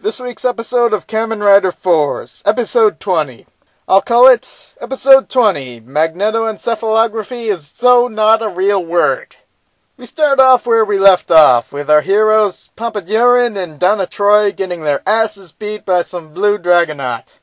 This week's episode of Kamen Rider 4's, episode 20. I'll call it episode 20, Magnetoencephalography is so not a real word. We start off where we left off, with our heroes Pompadurin and Donna Troy getting their asses beat by some blue Dragonaut.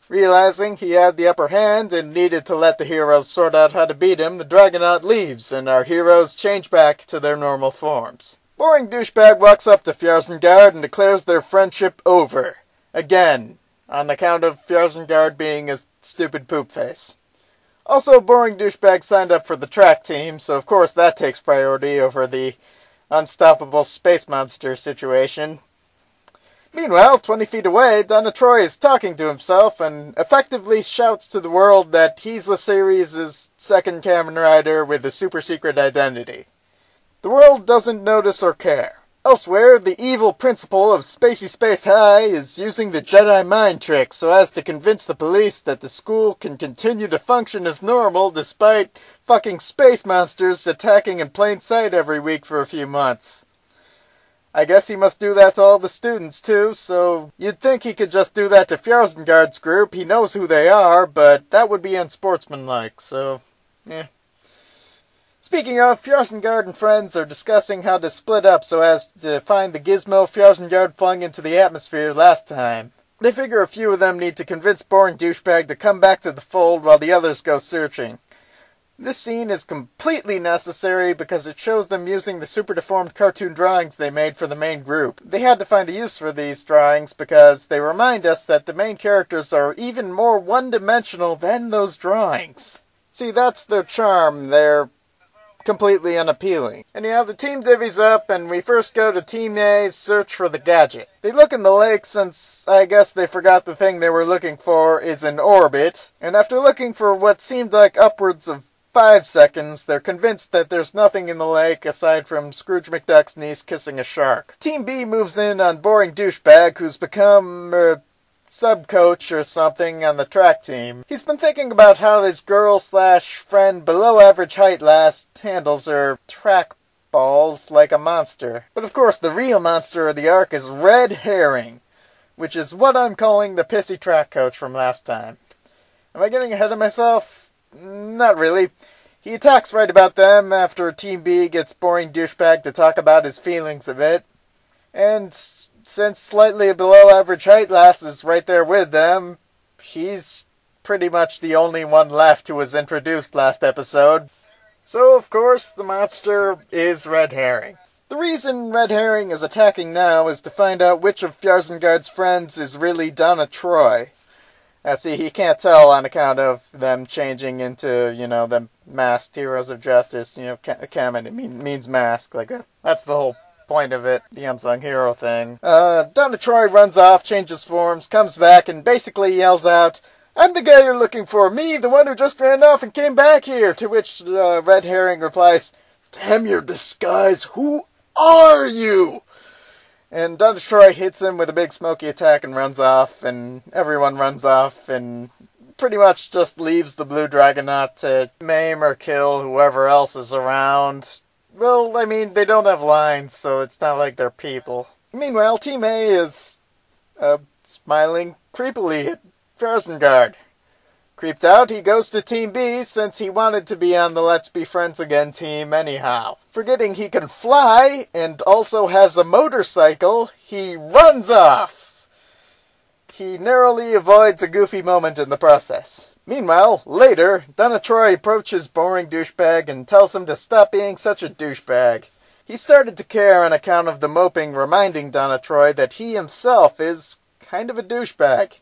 Realizing he had the upper hand and needed to let the heroes sort out how to beat him, the Dragonaut leaves and our heroes change back to their normal forms. Boring Douchebag walks up to Fjarzengard and declares their friendship over. Again, on account of Fjarzengard being a stupid poop face. Also, Boring Douchebag signed up for the track team, so of course that takes priority over the unstoppable space monster situation. Meanwhile, 20 feet away, Donna Troy is talking to himself and effectively shouts to the world that he's the series' second Kamen Rider with a super secret identity. The world doesn't notice or care. Elsewhere, the evil principal of Spacey Space High is using the Jedi mind trick so as to convince the police that the school can continue to function as normal despite fucking space monsters attacking in plain sight every week for a few months. I guess he must do that to all the students too, so you'd think he could just do that to Fjarzengard's group. He knows who they are, but that would be unsportsmanlike, so yeah. Speaking of, Fjarzengard and friends are discussing how to split up so as to find the gizmo Fjarzengard flung into the atmosphere last time. They figure a few of them need to convince Boring Douchebag to come back to the fold while the others go searching. This scene is completely necessary because it shows them using the super deformed cartoon drawings they made for the main group. They had to find a use for these drawings because they remind us that the main characters are even more one-dimensional than those drawings. See, that's their charm. They're completely unappealing. Anyhow, the team divvies up, and we first go to Team A's search for the gadget. They look in the lake since I guess they forgot the thing they were looking for is in orbit, and after looking for what seemed like upwards of 5 seconds, they're convinced that there's nothing in the lake aside from Scrooge McDuck's niece kissing a shark. Team B moves in on Boring Douchebag, who's become sub-coach or something on the track team. He's been thinking about how his girl/friend below-average height lass handles her track balls like a monster. But of course, the real monster of the arc is Red Herring, which is what I'm calling the pissy track coach from last time. Am I getting ahead of myself? Not really. He attacks right about them after Team B gets Boring Douchebag to talk about his feelings a bit. And since slightly below average height lass is right there with them, he's pretty much the only one left who was introduced last episode. So, of course, the monster is Red Herring. The reason Red Herring is attacking now is to find out which of Fjarzengard's friends is really Donna Troy. See, he can't tell on account of them changing into, the masked heroes of justice, kamen, it means mask, like that. That's the whole point of it, the unsung hero thing. Donna Troy runs off, changes forms, comes back, and basically yells out, "I'm the guy you're looking for, me, the one who just ran off and came back here," to which Red Herring replies, "Damn your disguise, who are you?" And Donna Troy hits him with a big smoky attack and runs off, and everyone runs off, and pretty much just leaves the blue Dragonaut to maim or kill whoever else is around. Well, I mean, they don't have lines, so it's not like they're people. Meanwhile, Team A is, smiling creepily at Fjarzengard. Creeped out, he goes to Team B since he wanted to be on the Let's Be Friends Again team anyhow. Forgetting he can fly and also has a motorcycle, he runs off. He narrowly avoids a goofy moment in the process. Meanwhile, later, Donna Troy approaches Boring Douchebag and tells him to stop being such a douchebag. He started to care on account of the moping reminding Donna Troy that he himself is kind of a douchebag.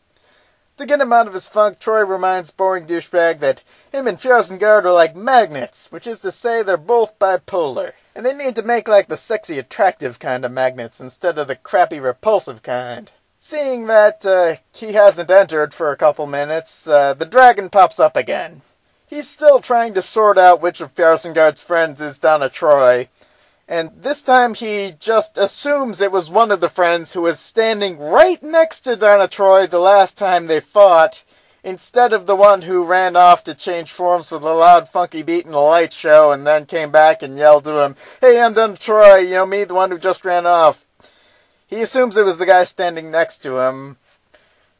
To get him out of his funk, Troy reminds Boring Douchebag that him and Fjarzengard are like magnets, which is to say they're both bipolar. And they need to make like the sexy attractive kind of magnets instead of the crappy repulsive kind. Seeing that he hasn't entered for a couple minutes, the dragon pops up again. He's still trying to sort out which of Fjarzengard's friends is Donna Troy, and this time he just assumes it was one of the friends who was standing right next to Donna Troy the last time they fought, instead of the one who ran off to change forms with a loud funky beat in a light show and then came back and yelled to him, "Hey, I'm Donna Troy, me, the one who just ran off." He assumes it was the guy standing next to him,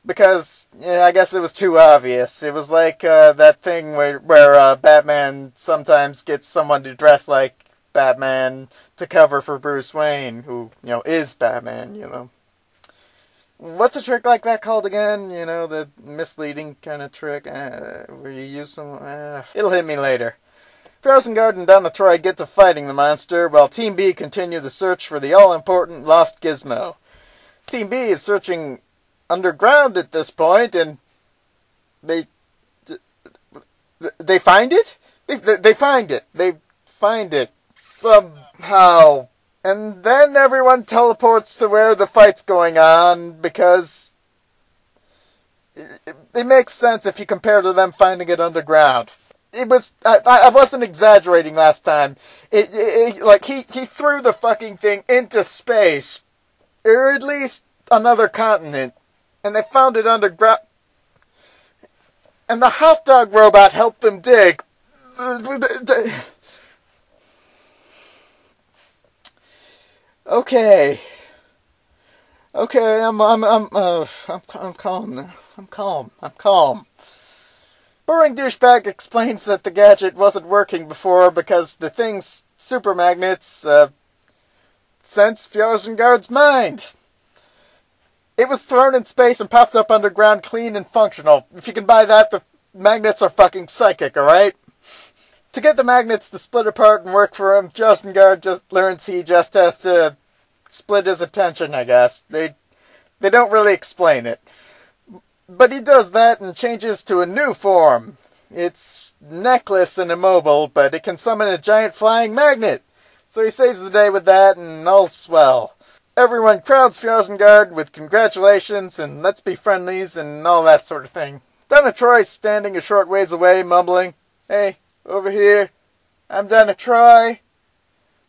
because, yeah, I guess it was too obvious. It was like that thing where Batman sometimes gets someone to dress like Batman to cover for Bruce Wayne, who, is Batman, What's a trick like that called again? The misleading kind of trick where you use some... it'll hit me later. Fjarsengaard and Donna Troy get to fighting the monster, while Team B continue the search for the all-important lost gizmo. Team B is searching underground at this point, and they find it? They find it. They find it somehow. And then everyone teleports to where the fight's going on, because it makes sense if you compare to them finding it underground. It was, I wasn't exaggerating last time. Like, he threw the fucking thing into space, or at least another continent, and they found it underground. And the hot dog robot helped them dig. Okay, I'm calm now. I'm calm. Boring douchebag explains that the gadget wasn't working before because the thing's super magnets, sensed Fjarsengaard's mind. It was thrown in space and popped up underground clean and functional. If you can buy that, the magnets are fucking psychic, alright? To get the magnets to split apart and work for him, Fjarsengaard just learns he just has to split his attention, I guess. They don't really explain it. But he does that and changes to a new form. It's necklace and immobile, but it can summon a giant flying magnet. So he saves the day with that, and all's swell. Everyone crowds Fjarsengaard with congratulations and let's be friendlies and all that sort of thing. Donna Troy's standing a short ways away, mumbling, "Hey, over here, I'm Donna Troy."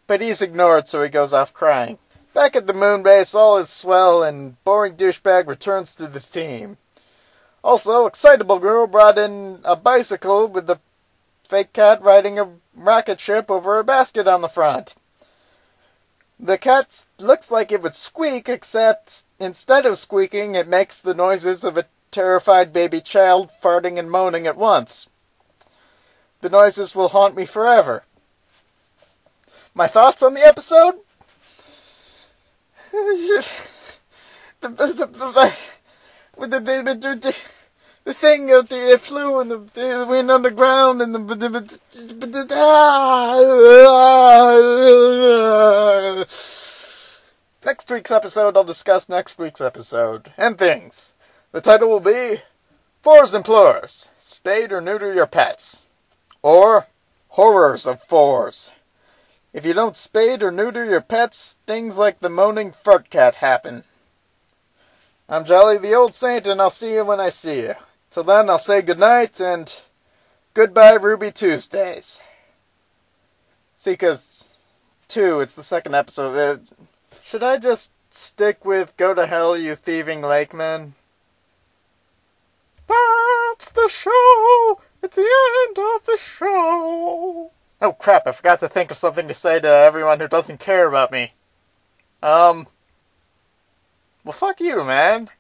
But he's ignored, so he goes off crying. Back at the moon base, all is swell, and boring douchebag returns to the team. Also, Excitable Girl brought in a bicycle with the fake cat riding a rocket ship over a basket on the front. The cat looks like it would squeak, except instead of squeaking, it makes the noises of a terrified baby child farting and moaning at once. The noises will haunt me forever. My thoughts on the episode? The thing that it flew and the went underground and next week's episode I'll discuss next week's episode and things. The title will be Fours Implores, Spade or Neuter Your Pets, or Horrors of Fours. If you don't spade or neuter your pets, things like the moaning fart cat happen. I'm Jollytheoldsaint, and I'll see you when I see you. Till then, I'll say goodnight, and goodbye Ruby Tuesdays. See, 'cause 2, it's the second episode. Should I just stick with Go to Hell, You Thieving Lakemen? That's the show! It's the end of the show! Oh crap, I forgot to think of something to say to everyone who doesn't care about me. Well fuck you, man.